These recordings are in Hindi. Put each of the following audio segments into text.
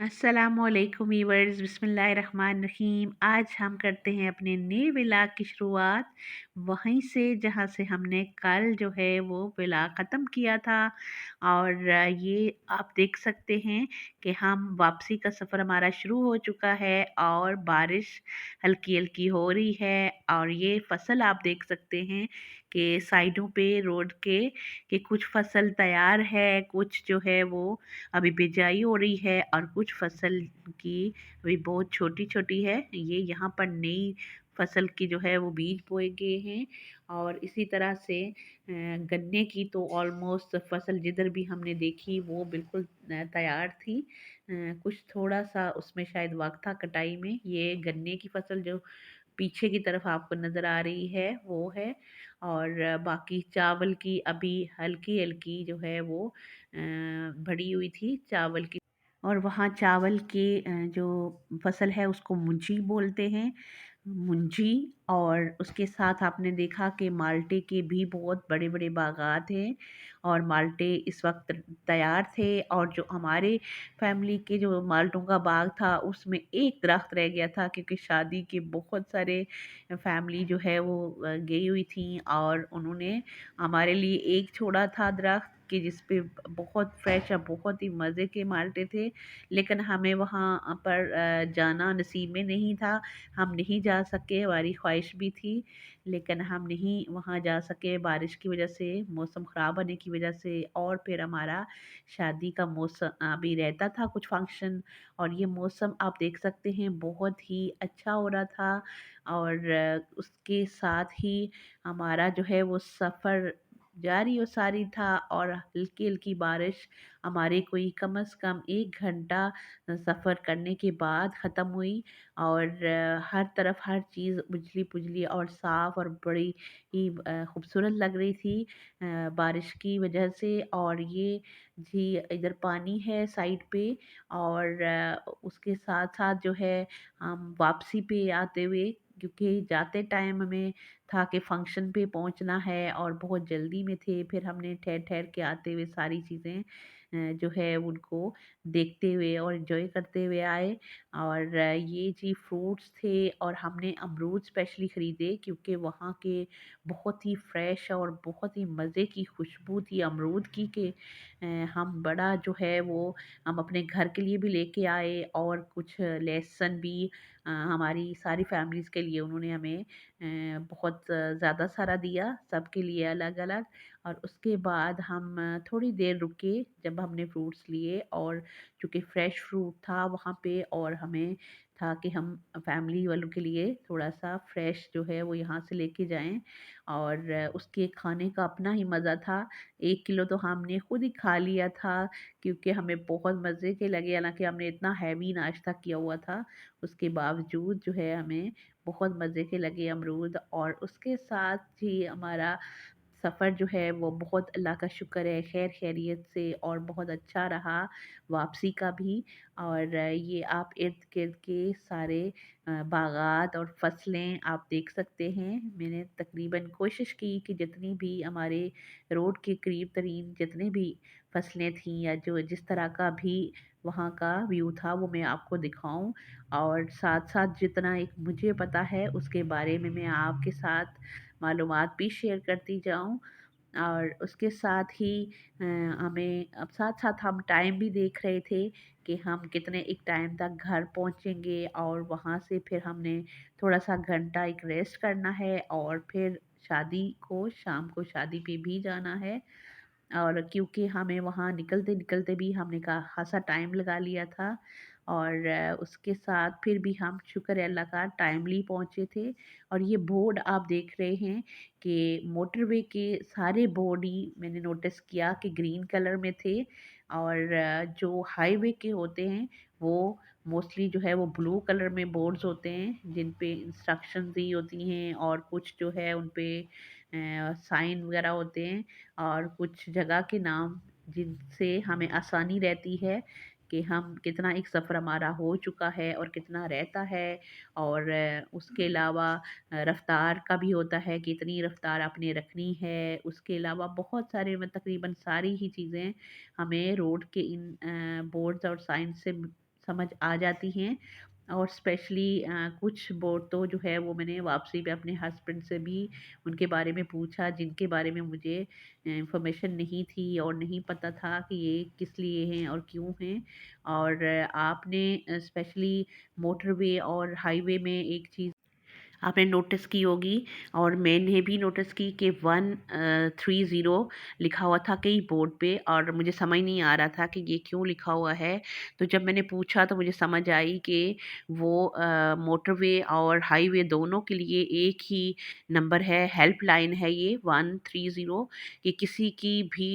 अस्सलामुअलैकुम वीवर्स, बिस्मिल्लाहिर्रहमानिर्रहीम। आज हम करते हैं अपने नए व्लॉग की शुरुआत वहीं से जहाँ से हमने कल जो है वो व्लॉग ख़त्म किया था। और ये आप देख सकते हैं कि हम वापसी का सफ़र हमारा शुरू हो चुका है और बारिश हल्की हल्की हो रही है। और ये फसल आप देख सकते हैं कि साइडों पे रोड के कुछ फसल तैयार है, कुछ जो है वो अभी बिजाई हो रही है और कुछ फसल की अभी बहुत छोटी-छोटी है। ये यहाँ पर नई फसल की जो है वो बीज बोए गए हैं। और इसी तरह से गन्ने की तो ऑलमोस्ट फसल जिधर भी हमने देखी वो बिल्कुल तैयार थी। कुछ थोड़ा-सा उसमें शायद वक़्त था कटाई में। ये गन्ने की फसल जो पीछे की तरफ आपको नज़र आ रही है वो है। और बाकी चावल की अभी हल्की-हल्की जो है वो बढ़ी हुई थी चावल की। और वहाँ चावल की जो फसल है उसको मुंजी बोलते हैं, मुंजी। और उसके साथ आपने देखा कि माल्टे के भी बहुत बड़े-बड़े बागात हैं और माल्टे इस वक़्त तैयार थे। और जो हमारे फैमिली के जो माल्टों का बाग था उसमें एक दरख्त रह गया था क्योंकि शादी के बहुत सारे फैमिली जो है वो गई हुई थी और उन्होंने हमारे लिए एक छोड़ा था दरख्त कि जिस पे बहुत फ्रेश और बहुत ही मज़े के माल्टे थे। लेकिन हमें वहाँ पर जाना नसीब में नहीं था। हम नहीं जा सके, हमारी ख्वाहिश भी थी लेकिन हम नहीं वहाँ जा सके बारिश की वजह से, मौसम ख़राब होने की वजह से। और फिर हमारा शादी का मौसम अभी रहता था कुछ फंक्शन। और ये मौसम आप देख सकते हैं बहुत ही अच्छा हो रहा था। और उसके साथ ही हमारा जो है वो सफ़र जारी और सारी था। और हल्की हल्की बारिश हमारे कोई कम से कम 1 घंटा सफ़र करने के बाद ख़त्म हुई। और हर तरफ हर चीज़ उजली पुजली और साफ़ और बड़ी ही खूबसूरत लग रही थी बारिश की वजह से। और ये जी इधर पानी है साइड पे। और उसके साथ साथ जो है हम वापसी पे आते हुए क्योंकि जाते टाइम हमें था कि फंक्शन पे पहुंचना है और बहुत जल्दी में थे, फिर हमने ठहर ठहर के आते हुए सारी चीज़ें जो है उनको देखते हुए और एंजॉय करते हुए आए। और ये जी फ्रूट्स थे और हमने अमरूद स्पेशली ख़रीदे क्योंकि वहाँ के बहुत ही फ्रेश और बहुत ही मज़े की खुशबू थी अमरूद की कि हम बड़ा जो है वो हम अपने घर के लिए भी लेके आए और कुछ लहसुन भी हमारी सारी फैमिलीज़ के लिए उन्होंने हमें बहुत ज़्यादा सारा दिया, सबके लिए अलग-अलग। और उसके बाद हम थोड़ी देर रुके जब हमने फ्रूट्स लिए। और चूँकि फ्रेश फ्रूट था वहाँ पे और हमें था कि हम फैमिली वालों के लिए थोड़ा-सा फ्रेश जो है वो यहाँ से लेके जाएँ। और उसके खाने का अपना ही मज़ा था। 1 किलो तो हमने खुद ही खा लिया था क्योंकि हमें बहुत मज़े के लगे, हालाँकि हमने इतना हैवी नाश्ता किया हुआ था, उसके बावजूद जो है हमें बहुत मज़े के लगे अमरूद। और उसके साथ ही हमारा सफ़र जो है वो बहुत अल्लाह का शुक्र है खैर खैरियत से और बहुत अच्छा रहा, वापसी का भी। और ये आप इर्द-गिर्द के सारे बागात और फसलें आप देख सकते हैं। मैंने तकरीबन कोशिश की कि जितनी भी हमारे रोड के करीब तरीन जितने भी फसलें थीं या जो जिस तरह का भी वहाँ का व्यू था वो मैं आपको दिखाऊं। और साथ-साथ जितना एक मुझे पता है उसके बारे में मैं आपके साथ मालूमात भी शेयर करती जाऊँ। और उसके साथ ही हमें अब साथ-साथ हम टाइम भी देख रहे थे कि हम कितने एक टाइम तक घर पहुँचेंगे। और वहाँ से फिर हमने थोड़ा-सा घंटा एक रेस्ट करना है और फिर शादी को शाम को शादी पे भी जाना है। और क्योंकि हमें वहाँ निकलते-निकलते भी हमने खासा टाइम लगा लिया था। और उसके साथ फिर भी हम शुक्र है अल्लाह का टाइमली पहुँचे थे। और ये बोर्ड आप देख रहे हैं कि मोटरवे के सारे बोर्ड ही मैंने नोटिस किया कि ग्रीन कलर में थे। और जो हाईवे के होते हैं वो मोस्टली जो है वो ब्लू कलर में बोर्ड्स होते हैं जिन पे इंस्ट्रक्शंस दी होती हैं और कुछ जो है उन पे साइन वगैरह होते हैं और कुछ जगह के नाम जिनसे हमें आसानी रहती है कि हम कितना एक सफ़र हमारा हो चुका है और कितना रहता है। और उसके अलावा रफ़्तार का भी होता है कि इतनी रफ़्तार आपने रखनी है। उसके अलावा बहुत सारे तकरीबन सारी ही चीज़ें हमें रोड के इन बोर्ड्स और साइन से समझ आ जाती हैं। और स्पेशली कुछ बोर्ड तो जो है वो मैंने वापसी पे अपने हस्बैंड से भी उनके बारे में पूछा, जिनके बारे में मुझे इंफॉर्मेशन नहीं थी और नहीं पता था कि ये किस लिए हैं और क्यों हैं। और आपने स्पेशली मोटरवे और हाईवे में एक चीज़ आपने नोटिस की होगी, और मैंने भी नोटिस की कि 130 लिखा हुआ था कई बोर्ड पे, और मुझे समझ नहीं आ रहा था कि ये क्यों लिखा हुआ है। तो जब मैंने पूछा तो मुझे समझ आई कि वो मोटरवे और हाईवे दोनों के लिए एक ही नंबर है, हेल्पलाइन है ये 130, कि किसी की भी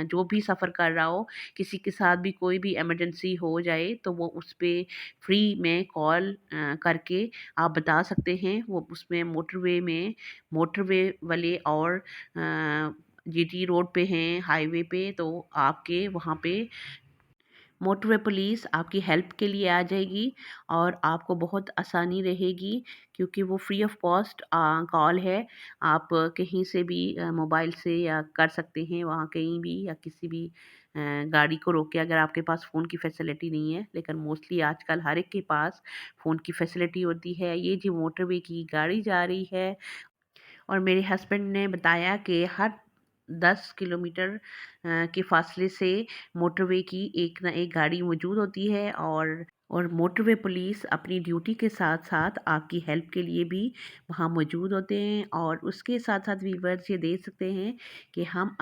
जो भी सफ़र कर रहा हो, किसी के साथ भी कोई भी इमरजेंसी हो जाए तो वो उस पे फ्री में कॉल करके आप बता सकते हैं। वो उसमें मोटरवे वाले और जीटी रोड पे हैं, हाईवे पे, तो आपके वहाँ पे मोटरवे पुलिस आपकी हेल्प के लिए आ जाएगी और आपको बहुत आसानी रहेगी, क्योंकि वो फ्री ऑफ कॉस्ट कॉल है। आप कहीं से भी मोबाइल से या कर सकते हैं वहाँ कहीं भी, या किसी भी गाड़ी को रोक के, अगर आपके पास फ़ोन की फैसिलिटी नहीं है, लेकिन मोस्टली आजकल हर एक के पास फ़ोन की फैसिलिटी होती है। ये जो मोटरवे की गाड़ी जा रही है, और मेरे हस्बैंड ने बताया कि हर 10 किलोमीटर के फासले से मोटरवे की एक ना एक गाड़ी मौजूद होती है, और मोटरवे पुलिस अपनी ड्यूटी के साथ-साथ आपकी हेल्प के लिए भी वहाँ मौजूद होते हैं। और उसके साथ-साथ व्यूअर्स ये देख सकते हैं कि हम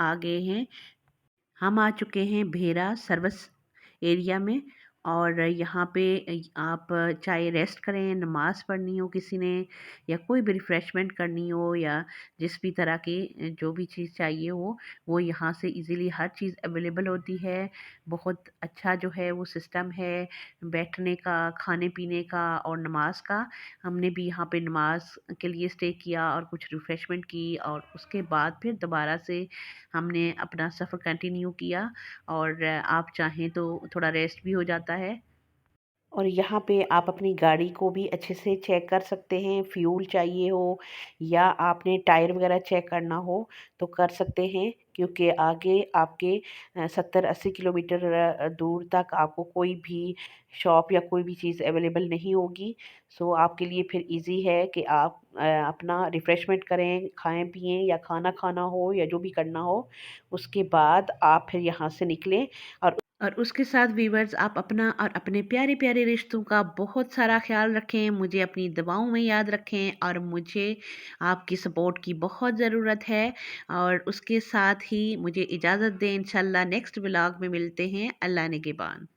आ चुके हैं भेरा सर्विस एरिया में। और यहाँ पे आप चाहे रेस्ट करें, नमाज़ पढ़नी हो किसी ने, या कोई भी रिफ़्रेशमेंट करनी हो, या जिस भी तरह की जो भी चीज़ चाहिए हो, वो यहाँ से इजीली हर चीज़ अवेलेबल होती है। बहुत अच्छा जो है वो सिस्टम है बैठने का, खाने पीने का और नमाज का। हमने भी यहाँ पे नमाज के लिए स्टे किया और कुछ रिफ़्रेशमेंट की, और उसके बाद फिर दोबारा से हमने अपना सफ़र कंटिन्यू किया। और आप चाहें तो थोड़ा रेस्ट भी हो जाता है। और यहाँ पे आप अपनी गाड़ी को भी अच्छे से चेक कर सकते हैं, फ्यूल चाहिए हो या आपने टायर वगैरह चेक करना हो तो कर सकते हैं, क्योंकि आगे आपके 70-80 किलोमीटर दूर तक आपको कोई भी शॉप या कोई भी चीज़ अवेलेबल नहीं होगी। सो आपके लिए फिर इजी है कि आप अपना रिफ़्रेशमेंट करें, खाएँ-पिएँ, या खाना खाना हो या जो भी करना हो, उसके बाद आप फिर यहाँ से निकलें। और उसके साथ व्यूअर्स, आप अपना और अपने प्यारे-प्यारे रिश्तों का बहुत सारा ख़्याल रखें, मुझे अपनी दुआओं में याद रखें, और मुझे आपकी सपोर्ट की बहुत ज़रूरत है। और उसके साथ ही मुझे इजाज़त दें, इंशाल्लाह नेक्स्ट व्लॉग में मिलते हैं। अल्लाह निगहबान।